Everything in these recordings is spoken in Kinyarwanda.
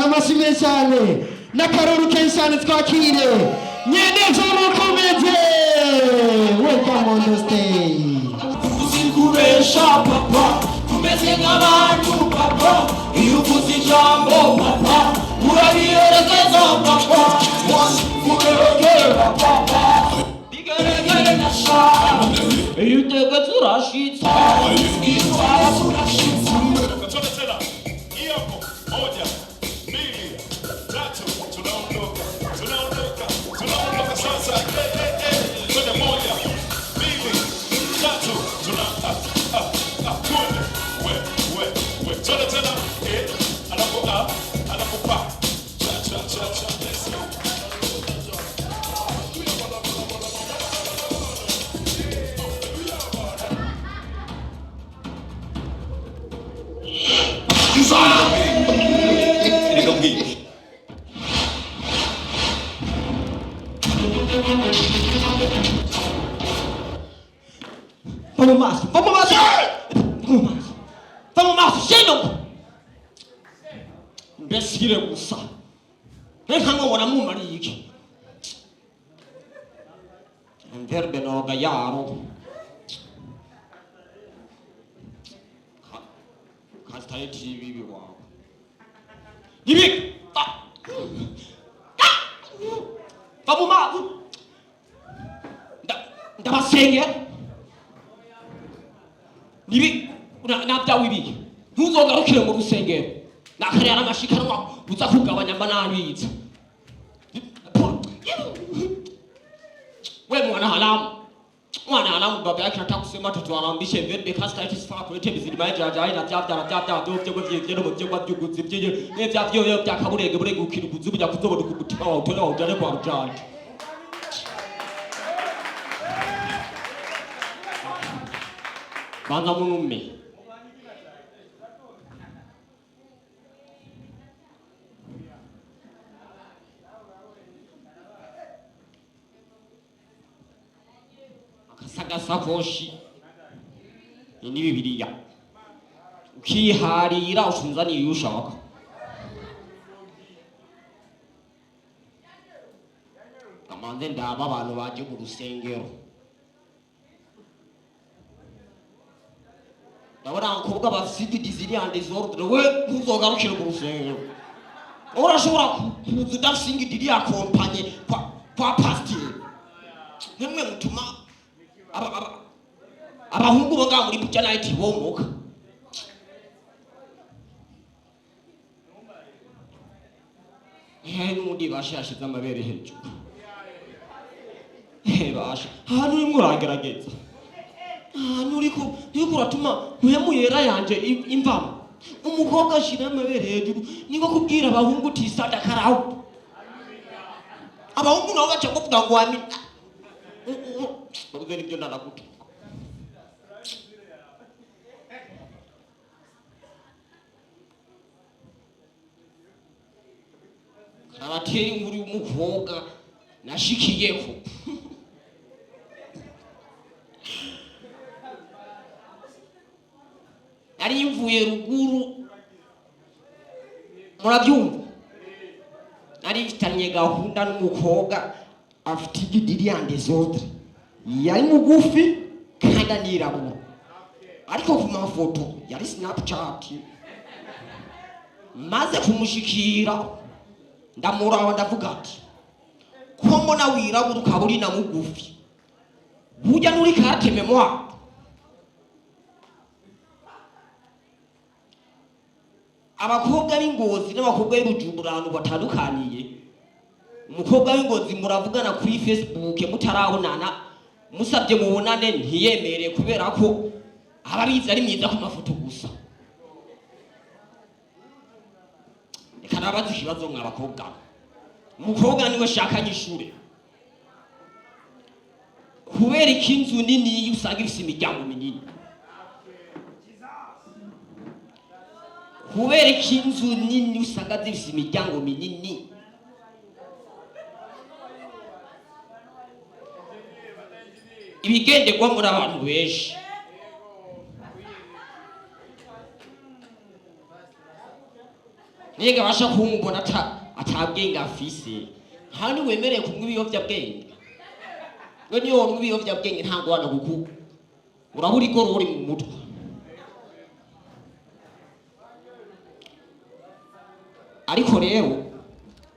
amashimwe cyane n'akaruru kenshi cyane twakire nyeneza mukomeze. Welcome on the stage. Uzikubesha papa tumeze nk'abantu papa, iyo uvuze ijambo papa urabiyerekeza papa, kuberekera papa bigeregere na shaka, iyo utega turashitsa itwara turashitsa. Vamos mais, chega! Imbecile gusa. Reka ngo namuntu ari iki? Verbe no gayaro. Kastaye TV biwa. Ibi. Vamos mais. Ndabasenge. Nibi nabya wibi ntuzogarukire mu rusengero nakare aramashikana uza kugabanya mbanabitse we mwana halamu baba yake anataka kusema mtoto anaambisha verbe kasta iti sifa kulete bizidi maji ajaye na byabya dovye go vyegero mu byo byuguzi bye ne byavyo yo byakaburege burege ukiri kuzubu bya kuzobo dukubutika wa utole wa ujane kwa rujani banza munume akasaga sakoshi ni bibiliya ukiharira usunzaniye yushaka kamanze ndaba abantu baje mu rusengero ndabona abakobwa bafite diziriande zordre we ntuzogarukire mu rusengero urashobora kuza udafite idiri akompanye kwa pasteur nemwe mutuma abahungu boga muri buja night bomoka n'undi bashashize amabere hejuru basha hano imwe uragerageza nuriko uratuma muhemu yera yanje imvama umukobwa ashira amabere hejuru niko kubwira abahungu tisada karaho abahungu nabo baca kuvuga ngo wami bavuze nibyo naraguta abateri inkuru y'umukobwa nashikiyeko ari mvuye ruguru murabyumva ari mfitanye gahunda n'umukobwa afite igidiriande zodre yari mugufi kandi anirabura ariko ku mafoto yari Snapchat maze kumushikira ndamuraho ndavuga ati ko mbona wirabura ukaba uri na mugufi burya nuri carte memoire abakobwa b'ingozi n'abakobwa b'Ubujumbura abantu batandukaniye umukobwa w'ingozi muravugana kuri Facebook mutarabonana musabye mubonane ntiyemere kubera ko ababizi ari myiza ku mafoto gusa reka nabaze ikibazo mw'abakobwa umukobwa niwe shakanye ishure kubera ikinzu nini usanga ifise imiryango minini kubera ko inzu nini usanga zifite imiryango minini ibigenderwa muri abantu benshi niga basha kumbona atabwenge afise hani wemereye kumwe ibiyovyabwenge we niyo wumwe ibiyovyabwenge ntango wana kuku urabura igorori mu mutwe ariko rero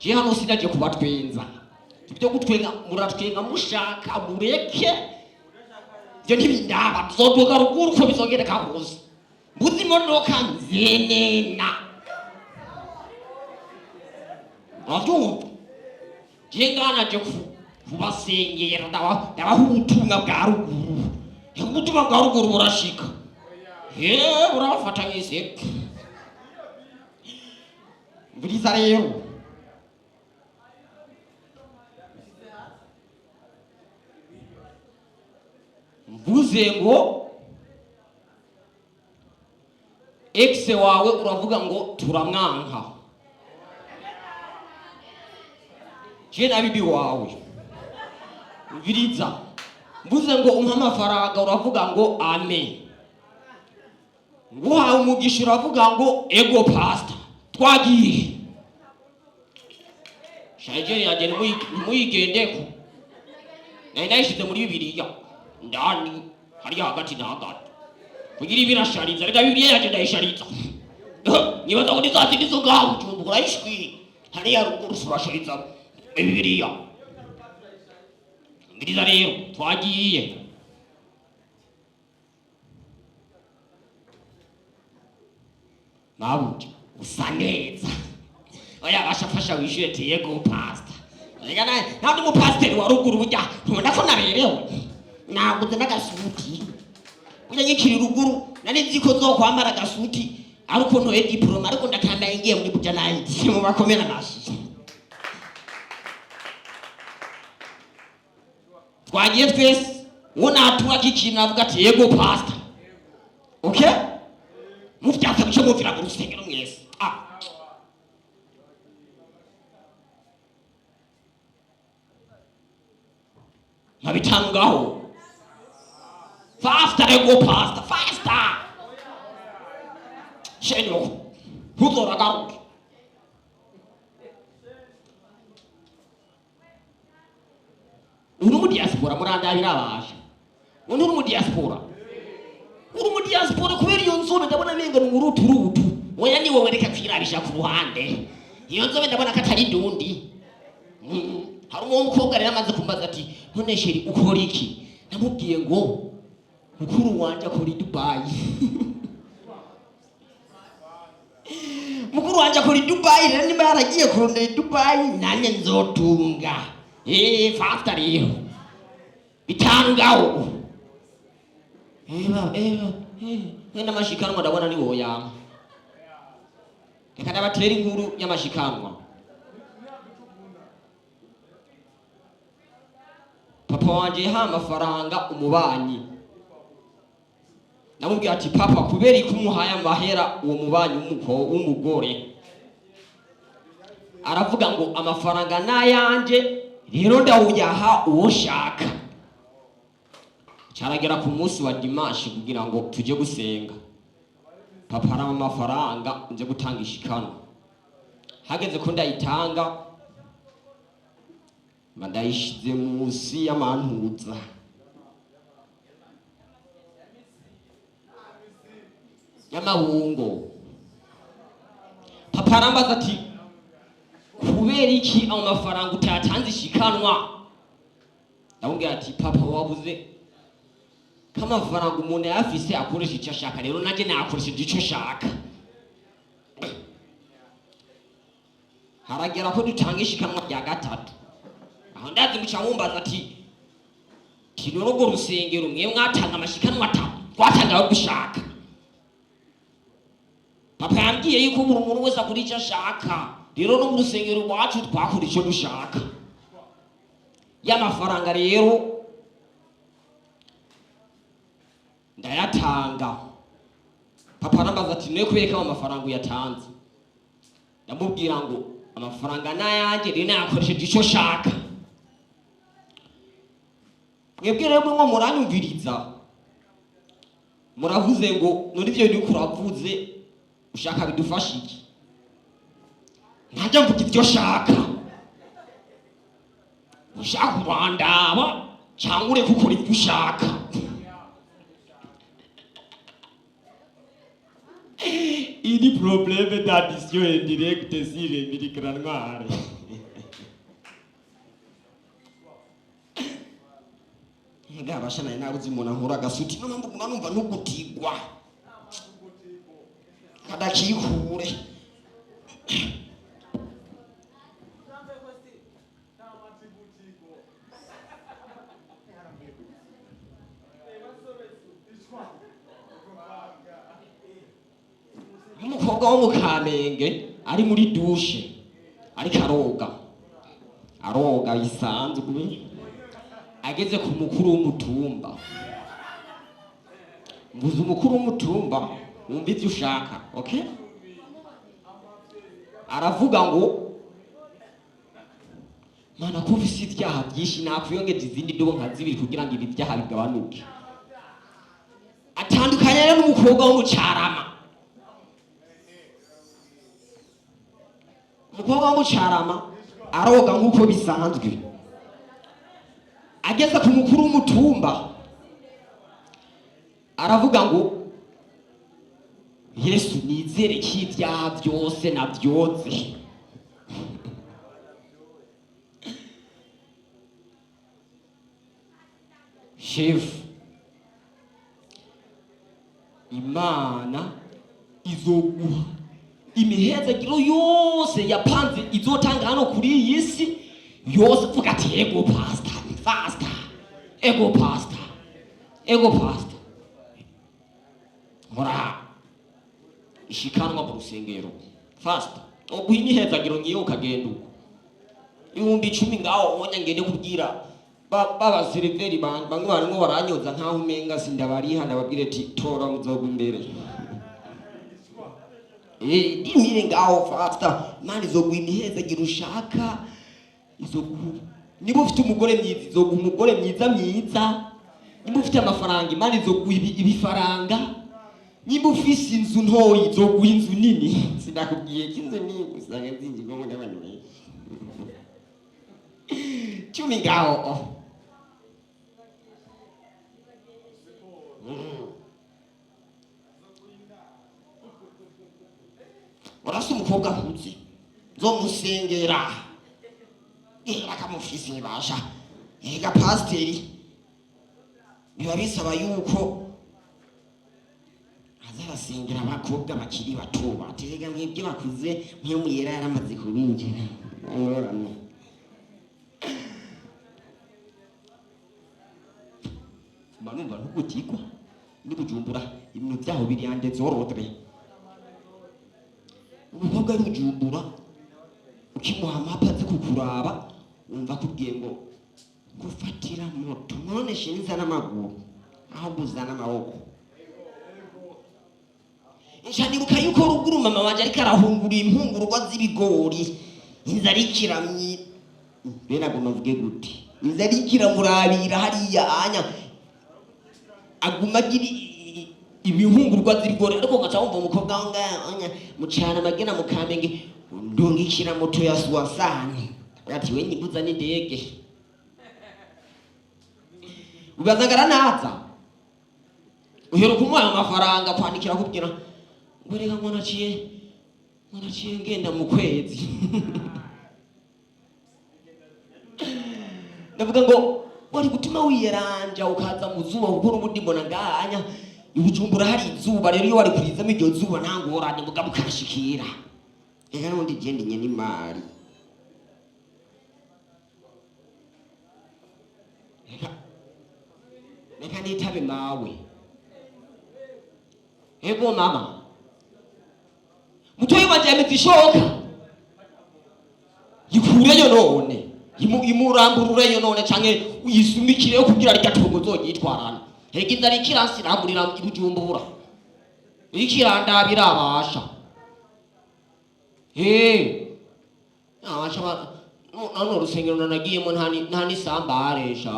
je hano sinaje kubatwenza ibyo gutwenga muratwenga mushaka mureke byo ntibindaba tuzoduga ruguru ko bizogereka hose mbuzi imodoka nzenena avyumva je ngana je kubasengera ndabaha ubutumwa bwa ruguru ubutumwa bwa ruguru burashika urabafata ngise buriza rero mvuze ngo ex wawe uravuga ngo turamwanka je na bibi wawe biriza mvuze ngo umpa amafaranga uravuga ngo amen nguhawe umugisha uravuga ngo ego pastor twagiye shaje yaje muyigendeko nayishize muri bibiliya ndani hariya hagati na hagati kugira ibirashariza reka bibiliya yaje ndayishariza nibaza ngo nizati nizogaho ucumbura ishwi hariya ruguru surashariza bibiliya mbiriza rero twagiye mabuja usa neza oya bashafasha wishyuye ati yego pastor reka ntabwo umupasiteri wa ruguru burya ntubona ko naberewe naguze n'agasuti burya nyikiri ruguru nari nzi ko zokwambara agasuti ariko ntoye diploma ariko ndakandaye ngiye muri buja nayiti mu bakomera nashi twagiye twese uwo natura kikintu avuga ati yego pastor okay muvyaka bico muvira ku rusengero mwese nabitangaho faster ego pastor faster sheno huzoragaruke uri mu diaspora murandabira abaje uri mu diaspora kubera iyo nzobe ndabona menga n'uruturutu oya ni wowe reka kwirabisha ku ruhande iyo nzobe ndabona ko atari dundi hari umukobwa rero amaze kumbaza ati none sheri ukora iki namubwiye ngo mukuru wanje akora i Dubai mukuru wanje akora i Dubai rero nimba yaragiye kurondera i Dubai nanye nzotunga faster rero bitangaho wenda amashikanwa ndabona ni wowe yama reka ndabatera inkuru y'amashikanwa papa wanje yaha amafaranga umubanyi namubwiye ati papa kubera iki umuhaye amahera uwo mubanyi w'umugore aravuga ngo amafaranga n'ayanje rero ndawuyaha uwo shaka caragera ku munsi wa dimanche kugira ngo tuje gusenga papa arama amafaranga nje gutanga ishikano hageze ko ndayitanga ndayishize munsi y'amantuza y'amahungo papa arambaza ati kubera iki ayo mafaranga utayatanze ishikanwa ndamubwira ati papa wabuze k'amafaranga umuntu yafise akoresha icyo ashaka rero nanjye nakoresheje icyo ashaka haragera ko dutanga ishikanwa rya gatatu aho ndazi muca mumbaza ati kinorogo rusengero mwe mwatanga amashikanwa atatu twatanga aho dushaka papa yambwiye yuko buri muntu wese akora icyo ashaka rero no mu rusengero rwacu twakora icyo dushaka y'amafaranga rero ndayatanga papa arambaza ati niwe kubera ko amafaranga uyatanze, ndamubwira ngo amafaranga n'ayanjye rero nayakoresheje icyo shaka. Mwebwe rero mwo muranyumviriza muravuze ngo none ibyo biri kuravuze ushaka bidufasha iki? Ntajya mvuga ibyo shaka, ushaka kubandaba cyangwa ure gukora ibyo ushaka. Ini problème d'addition indirecte sur les migrants noirs. Nga bashana nabuze umuntu ankura agasuti none mbuguna numva ntugutigwa kadakikure. Umukobwa wo mu Kamenge ari muri dushe ariko aroga bisanzwe, ageze ku mukuru w'umutumba, mbuze umukuru w'umutumba wumva ibyo ushaka, okay? Aravuga ngo mana ko ufise ibyaha byinshi nakwiyongeza izindi ndobo nka zibiri kugira ngo ibi byaha bigabanuke. Atandukanye rero n'umukobwa wo mu Carama. Umukobwa wo mu Carama aroga nk'uko bisanzwe, ageze ku mukuru w'umutumba aravuga ngo Yesu nizere ko ibyaha byose nabyotse. Shefu, Imana izoguha imihezagiro yose yapanze izotanga hano kuri iyi si yose. Vuga ati ego pastor, faster, ego pastor, ego pastor. Mora ishikanwa mu rusengero faster, oguha imihezagiro ngiyo ukagenda uko 10,000 ngaho wonya ngende kubwira baba seriveri bamwe barimo baranyoza nkaho umenga sindabariha, ndababwire ati tora muzoga imbere. Dimire ngaho faster, Imana izoguha imihezagiro ushaka, izoguha. Niba ufite umugore mwiza izoguha umugore mwiza, niba ufite amafaranga Imana izoguha ibifaranga, niba ufise inzu ntoyi izoguha inzu nini. Sinakubwiye ko inzu nini usanga zinjirwamo n'abantu benshi. 10 ngaho urasa umukobwa akuze nzomusengera akamufise ibasha. Ega pasiteri biba bisaba yuko azabasengera abakobwa bakiri bato, batega mwebwe bakuze nk'iyo muyera yaramaze kubinjira. Manumva ntugutigwa ni Bujumbura ibintu byaho biri yande zorotre. Umukobwa w'Ubujumbura ukimuha amapazi kukuraba umva kubwiye ngo gufatira moto none shinza n'amaguru aho buzana amaboko. Inshanibuka yuko ruguru mama wanje ariko arahungura impungurwa z'ibigori, inzara ikiramye bena gunovuge gute, inzara ikiramurabira hariya anya aguma giri ibihungurwa z'ibigori. Ariko ngacawumva umukobwa wanga mucana magena mu Kamenge ndongikira moto ya suwasani ati we niguza n'indege ubazagara naza uhero kumuha amafaranga kwandikira kubwira ngo reka mwanaciye ngenda mu kwezi. Ndavuga ngo wari gutuma wiyeranja ukaza mu zuba kuko n'ubundi mbona nganya Ibujumbura hari izuba, rero iyo wari kurizamo iryo zuba ntangorane mugabo ukashikira. Ega n'ubundi gende nye n'imari. Reka nitabe mawe. Ego mama, mutoyi wanje yamize ishoka yikureyo none imuramburureyo none canke uyisumikireyo kugira rikatungo zogitwarana. Hega inzara ikirasi ramurira Ibujumbura. ikirandabira abasha abasha none urusengero nanagiyemo nta n'isambaresha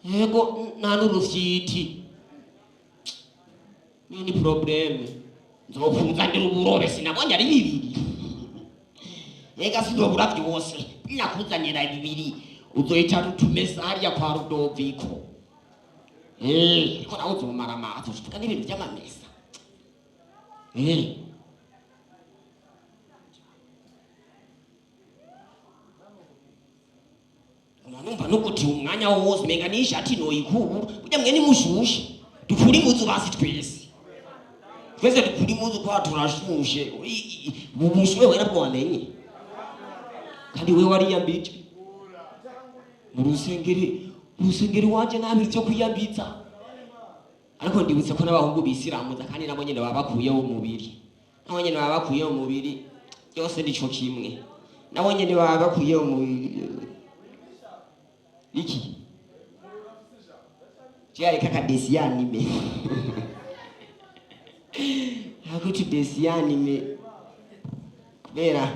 yego nta n'urufyiti ni probleme nzokuzanira uburobe sinabonye ari bibiri yega sinobura byose nakuzanira bibiri uzohita rutumesa hariya kwa Rudoviko ko nawe uzomara amazi ushituka n'ibintu by'amamesa numva nukuthi umwanya wose menga n'ishati noyikuru burya mwe nimushushe dukura impuzu basi twese dukura impuzu kwa turashushe ubushuhe wera bwo wamenye kandi we wariyambitse mu rusengero wanje nabiri cyo kwiyambitsa ariko ndibutse ko n'abahungu bisiramuza kandi nabo nyene baba bakuyeho umubiri byose nico kimwe nabo nyene baba bakuyeho umubiri iki cyari kaka desianime hakuti desianime kubera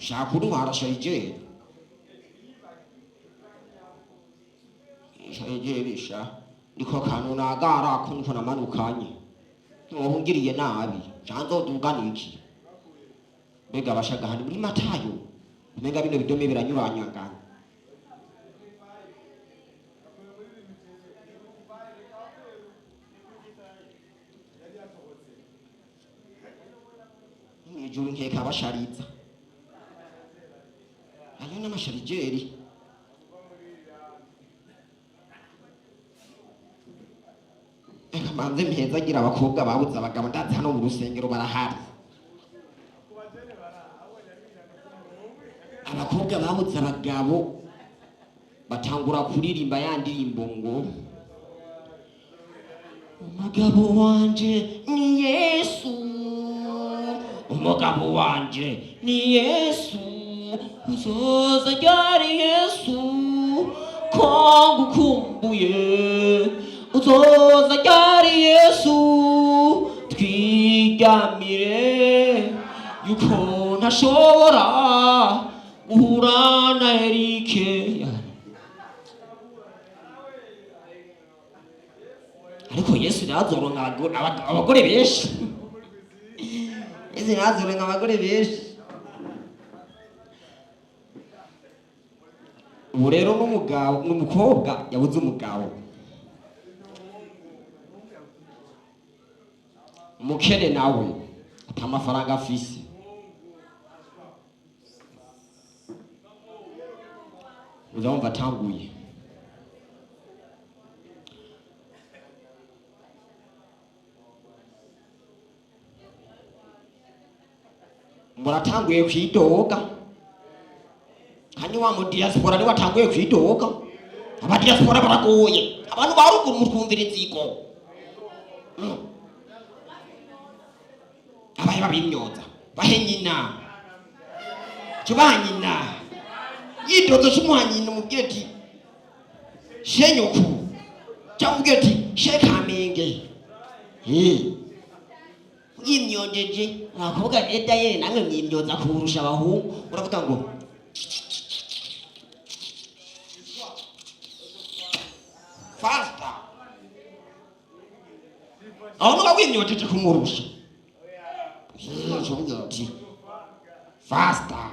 shakuru harashaije bisha niko kantu nagara ko niko namanukanye ntuhungiriye nabi canzo duganiki mbega bashaga hani muri Matayo mbega bino bidome biranyuranyanga ijuru nkeka bashariza ayo n'amasharijeri manze mpeza agira abakobwa babuze abagabo ndazi hano mu rusengero barahari abakobwa babuze abagabo batangura kuririmba ya ndirimbo ngo umugabo wanje ni Yesu umugabo wanje ni Yesu uzoza ryari Yesu ko ngukumbuye uzoza ryari Yesu twigamire yuko ntashobora guhura na Erike ariko Yesu nazoronka abagore benshi Yesu nazoronka abagore benshi ubu rero n'umukobwa yabuze umugabo umukene nawe atamafaranga afise uzamva atanguye muratanguye kwidoga kandi wa mu diaspora ni watanguye kwidoga aba diaspora baragoye abantu baruguru mutwumvira inzigo abaye babimyoza bahe nyina tubaha nyina yidozo cyumuhanyina mubwire ati shenyuku cyangwa ubwire ati shekamenge yimyojeje akavuga eda ye namwe mwimyoza kurusha abahungu uravuga ngo faster aho nuba wimyojeje kumurusha ati faster